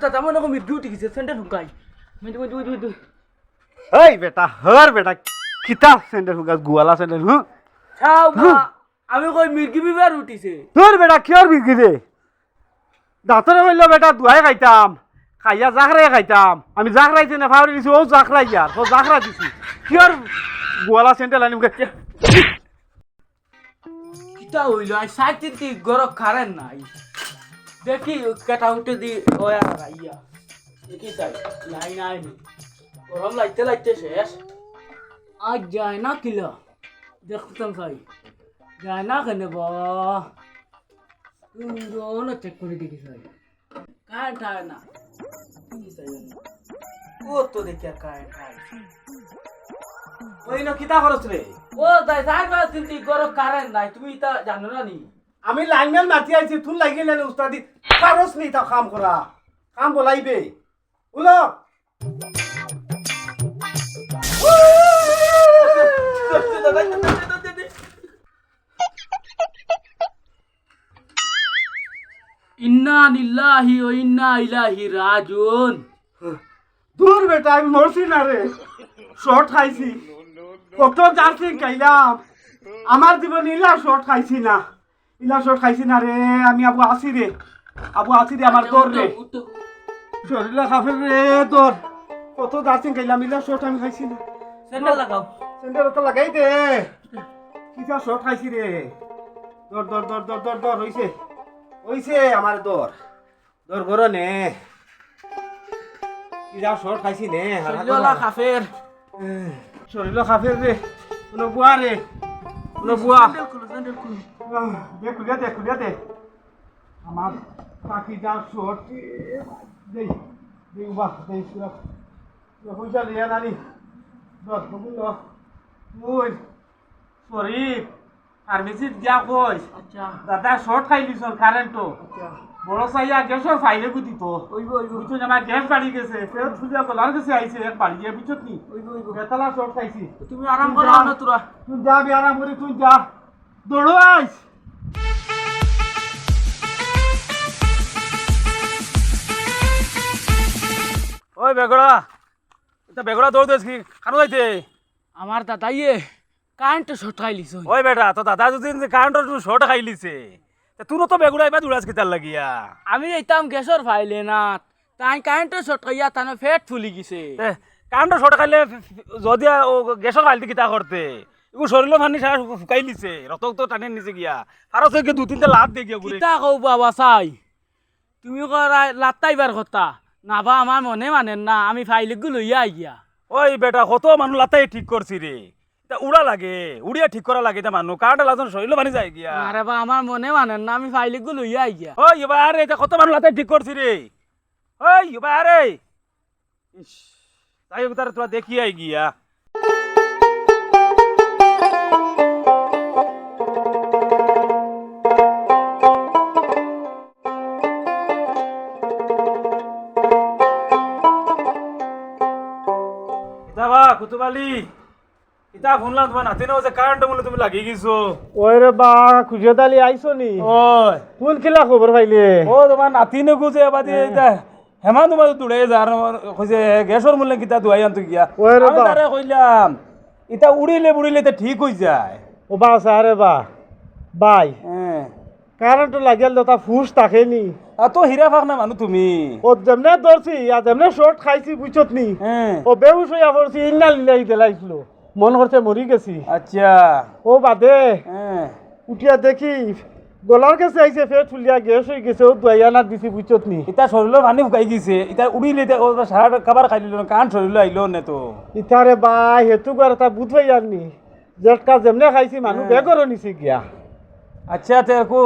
তেমন রকম ডিউটি গেছে সেন্টার হুকাই এই বেটা হর বেটা কিতা সেন্টার হুগাস গুয়ালা সেন্টার হু ছাও মা আমি কই মির্গি বিবার উঠিছে তোর বেটা কিয়র বিকি দে দাঁতরে হইল বেটা দুয়াই খাইতাম খাইয়া জাখরাই খাইতাম আমি জাখরাইছি না ফাউরি দিছি ও জাখরাই ইয়ার ও জাখরা দিছি কিয়র গুয়ালা সেন্টার লাইন কিতা হইল আই সাইতে গরক খারেন নাই দেখি কেটা উঠে দি ওয়া রাইয়া দেখি তাই লাইন আইনি গরম লাইতে শেষ আজ যায় না কিলা দেখতাম ভাই যায় না কেন বা না চেক করে দেখি ভাই কারেন্ট হয় না ও তো দেখি আর কারেন্ট হয় ওই না কিতা খরচ রে ও তাই সাইড বাস তিনটি গরম কারেন্ট নাই তুমি তা জানো না নি আমি লাইনম্যান মাতি আইছি তুন লাগিল না উস্তাদি খরচ নি তা কাম করা কাম বলাইবে উলো ইন্না লিল্লাহি ওয়া ইন্না ইলাইহি রাজিউন দূর বেটা আমি মরছি না রে শর্ট খাইছি কত জার্সি খাইলাম আমার জীবন ইলা শর্ট খাইছি না রে আমি আবু আসি রে আমার দর রে শরীরে খাফের রে দর কত জার্সি খাইলাম ইলা শর্ট আমি খাইছি না স্যান্ডেল লাগাও স্যান্ডেল তো লাগাই দে কিটা শর্ট খাইছি রে দর হইছে আমার দর গরো নে কিটা শর্ট খাইছি নে শরীরলা খাফের শরীরে খাফের রে কোনো বুয়া রে কোনো বুয়া স্যান্ডেল খুলো খুলিয়া দে আমার পাখি যা শর্ট দেই উবা দেই পুরা পয়সা লিয়া নানি দশ বগুন ওই শরীফ ফার্মেসিত গিয়া কই আচ্ছা দাদা শর্ট খাইলিস কারেন্টও আচ্ছা বড় সাইয়া গ্যাসের ফাইলে গুদিত ওইব বুঝছো আমার গ্যাস বাড়ি গেছে ফের সুজা কলার কাছে আইছে এক বাড়ি গিয়ে বুঝছত নি বেতালা শর্ট খাইছি তুমি আরাম করো না তোরা তুই যা বি আরাম করে তুই যা দৌড়ো আইস ওই বেগড়া দৌড় দিস কি কারো যাইতে আমার দাদাইয়ে কারেন্ট শর্ট খাইলিছ ওই বেটা তো দাদা যদি কারেন্টের শর্ট খাইলিছে তুনো তো বেগুড়া এবার দৌড়াস কিতার লাগিয়া আমি এইতাম গ্যাসর ফাইলে না তাই কারেন্ট শর্ট খাইয়া তানে ফেট ফুলি গেছে কারেন্টের শর্ট খাইলে যদি গ্যাসের ফাইলতে কিতা করতে এগুলো শরীরের ফানি সারা ফুকাই নিছে রক্ত তো টানে নিছে গিয়া আর থেকে দু তিনটা লাভ দিয়ে গিয়া ঘুরে কিতা কও বাবা চাই তুমি লাত্তাইবার কথা নাবা আমার মনে মানেন না আমি ফাইলে গু লইয়া গিয়া ওই বেটা কত মানুষ লাতাই ঠিক করছি রে উড়া লাগে উড়িয়া ঠিক করা লাগে মানুষ কারেন্ট লাজন শরীরে বানি যায় গিয়া আরে বা আমার মনে মানেন না আমি ফাইলে গু লইয়া গিয়া ওই এবার এটা কত মানুষ লাতাই ঠিক করছি রে ওই এবার তাই তার তোরা দেখি আই গিয়া কুতুবালি ইতা শুনলাম তোমার নাতি না কারেন্ট বলে তুমি লাগি গেছো ওই রে বা খুঁজে দালি আইছো নি ওই কোন কিলা খবর পাইলে ও তোমার নাতি নে গুছে আবাদি এটা হেমা তোমার দূরে যার কইছে গ্যাসের মূল্য কিতা দুয়াই আনতো গিয়া ওই রে আমি বা তারে কইলাম ইতা উড়িলে এটা ঠিক হই যায় ও বা সারে বা বাই হ্যাঁ কারেন্ট লাগিয়াল তো ফুস থাকে নি আর তো হীরা ফাক না মানু তুমি ও যেমনে ধরছি আর যেমনে শর্ট খাইছি বুঝছত নি হ্যাঁ ও বেহুশ হইয়া পড়ছি ইন্না লিলাই দেলাইছিল মন করছে মরি গেছি আচ্ছা ও বাদে হ্যাঁ উঠিয়া দেখি গলার কাছে আইছে ফের ফুলিয়া গ্যাস হয়ে গেছে ও দুয়াইয়া না দিছি বুঝছত নি ইতা শরীরের পানি ফুকাই গেছে ইতা উড়িলে সারা খাবার খাই লিল কান শরীরে আইলো না তো ইতারে বা হেতু করে তা বুধ হইয়া নি যেটা যেমনে খাইছি মানুষ বেগর নিছে গিয়া আচ্ছা তে কো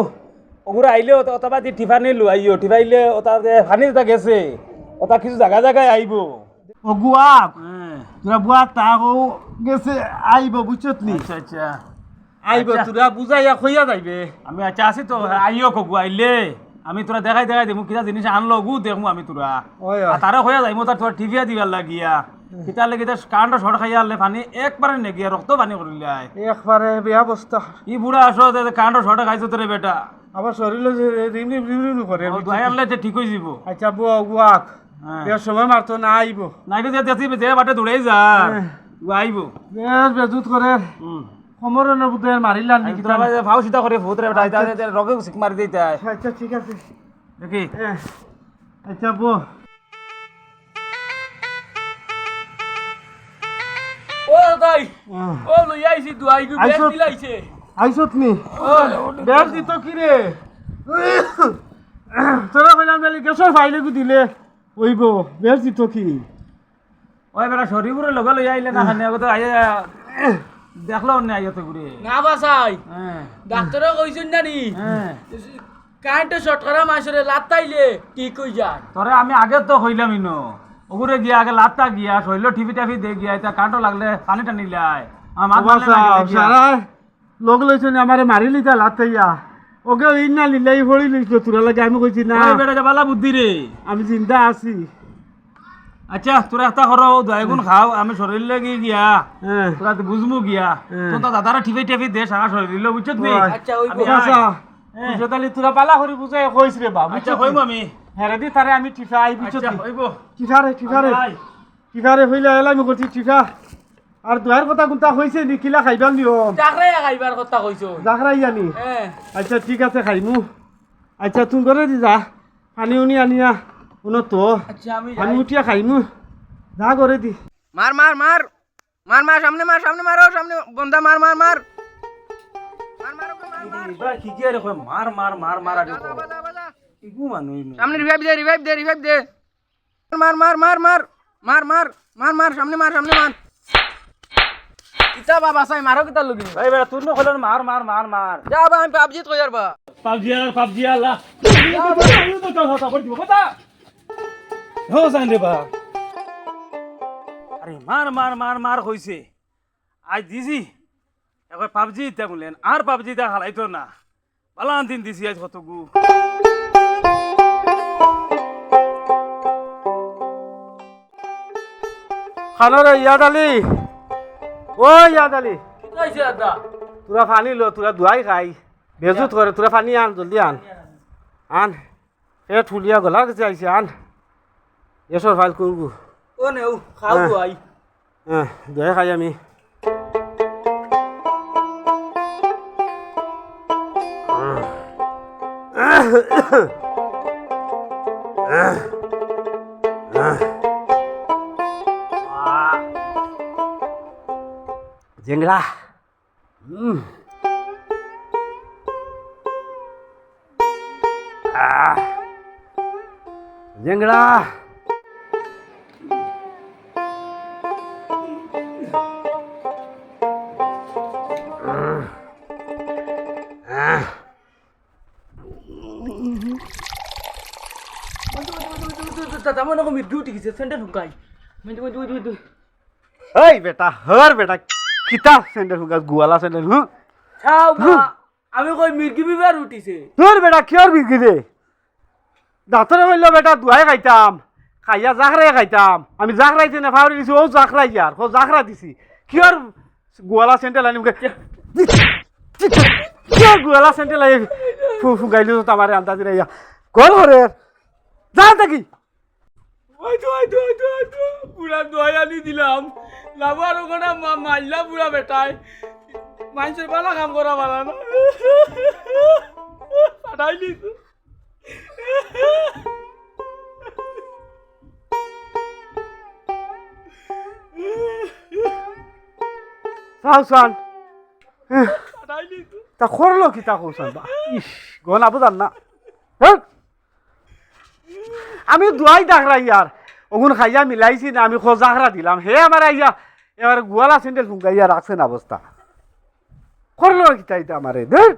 ওগুলো আইলে ওটা দি টিফানি লো আইও টিফাইলে ওটা ফানি যেটা গেছে ওটা কিছু জায়গায় আইব ও গুয়া হ্যাঁ তোরা বুয়া তাও গেছে আইব বুঝছত নি আচ্ছা আচ্ছা আইব তোরা বুঝাইয়া কইয়া যাইবে আমি আচ্ছা আছি তো আইও কগু আইলে আমি তোরা দেখাই দেবো কিটা জিনিস আনলো গু দেখমু আমি তোরা ওই আর তারা হয়ে যাইমু তার তোরা টিভিয়া দিবার লাগিয়া কিতা লাগে কারেন্টর শর্ট খাইয়া আনলে পানি একবারে নেগিয়া রক্ত পানি করিলে একবারে বেয়া অবস্থা ই বুড়া আসো কারেন্টর শর্ট খাইছো তোরে বেটা আমার শরীরে রিম রিম রিম রিম করে দোয়াই আনলে যে ঠিক হয়ে যাব আচ্ছা বউ গুয়াক হ্যাঁ। বেশ সময় মারতো না আইব নাইকে যে দেখি যে বাটে দৌড়াই যা আইব বেশ বেজুত করে সমরণের বুদ্ধে মারিলাম নাকি তোরা ভাই ভাও সিধা করে ভূত রে বেটা আইতা রগে সিক মারি দিতা আচ্ছা ঠিক আছে দেখি আচ্ছা বউ ও দাদাই ও লই আইছি দুয়াই গু বেশ আইছো? দিলাইছে আইসত নি বেশ দিত কি রে তোরা কইলাম বেলি গেছর ফাইলে গু দিলে ওইব বেশ দিত কি ওই বেটা শরীরে লগে লই আইলে না খানে আগত আইয়া দেখলো না আইয়া তো ঘুরে না বাসাই হ্যাঁ ডাক্তারে কইছেন না নি হ্যাঁ কারেন্টে শর্ট করা মাসরে লাতাইলে ঠিক হই যায় তোরে আমি আগে তো কইলাম ইনো ওগুরে গিয়া আগে লাত্তা গিয়া শৈল টিভি টাভি দে গিয়া এটা কাটো লাগলে পানি টানি লাই আমার মাত সারা লোক লইছেন আমারে মারি লিতা লাতাইয়া ওকে ইন না লিলাই ভরি লিছ তোরা লাগে আমি কইছি না ওই বেটা যাবালা বুদ্ধি রে আমি জিন্দা আছি আচ্ছা তোরা একটা করো দয়াগুন খাও আমি শরীর লাগি গিয়া হ্যাঁ তোরা তো বুঝমু গিয়া তো দাদারা টিভি টাভি দে সারা শরীর লো বুঝছত নি আচ্ছা ওই আমি আচ্ছা হ্যাঁ। বুঝতালি তোরা পালা করি বুঝাই কইছ রে বাবু আচ্ছা কইমু আমি হেরে দি তারে আমি টিফা আই বুঝছত আচ্ছা কইবো টিফারে টিফারে আই। টিফারে হইলে এলা আমি করছি টিফা আর দুয়ার কথা কোনটা হইছে নি কিলা খাইবার নিয়ম ডাকরে খাইবার কথা কইছো জাগরাইয়া নি হ্যাঁ আচ্ছা ঠিক আছে খাইমু আচ্ছা তুমি করে দি যা পানি উনি আনিয়া উনো তো আচ্ছা আমি আমি উঠিয়া খাইমু যা করে দি মার মার মার মার মার সামনে মারো সামনে বন্ধা মার মার মার মার মার ওকে মার মার এবার কি কি রে কই মার মার মার মার আগে কই বাজা বাজা ইগু মানু সামনে রিভাইভ দে মার মার মার মার মার মার মার মার সামনে মার ইতা বাবা সাই মারো কিতা লগি ভাই বেটা তুই ন কইল মার মার মার মার যা বা আমি পাবজি কই যারবা পাবজি আলা তো তো তো বড় দিব কথা হো সাইন রে বা আরে মার মার মার মার কইছে আজ দিছি এখন পাবজি তে বলেন আর পাবজি তে হালাইতো না বালান দিন দিছি আজ কত গু খানরে ইয়াদ আলি ও ইয়াদ আলি কি কইছে দাদা তোরা পানি লো তোরা ধুয়াই খাই বেজুত করে তোরা পানি আন জলদি আন এ ঠুলিয়া গলা গেছে আইছে আন এসর ফাইল করবো ও নেও খাও দুয়াই হ্যাঁ ধুয়াই খাই আমি জেংরা জেংরা দাদা মনে কমি ডিউটি গেছে সেন্টার ঢুকাই মিন্টু এই বেটা হর বেটা কিতা স্যান্ডেল হুগা গুয়ালা স্যান্ডেল হু ছাও মা আমি কই মির্গি বিবার উঠিছে তোর বেটা কিয়র বিকি দে দাঁতরে হইল বেটা দুয়াই খাইতাম খাইয়া জাখরাই খাইতাম আমি জাখরাইছি না ফাউরি দিছি ও জাখরাই আর ও জাখরা দিছি কিয়র গুয়ালা স্যান্ডেল আনি কিয়র গুয়ালা স্যান্ডেল আই ফুগাইলি তো আমারে আন্দাজ রাইয়া কল হরে যা দেখি পুরা দোয়াই আনি দিলাম লাভার ওখানে মারলা পুরা বেটায় মানুষের বালা কাম করা বালা না পাঠাই দিছো সাউসান পাঠাই দিছো তা করলো কি তা কৌসান বা ইস গনা বুঝান না হ্যাঁ? আমি দুয়াই ডাকরাই আর ওগুন খাইয়া মিলাইছি না আমি খোঁজাখরা দিলাম হে আমার আইয়া এবার গুয়ালা স্যান্ডেল ফুঙ্গাইয়া রাখছেন অবস্থা করলো কি তাই আমারে ধর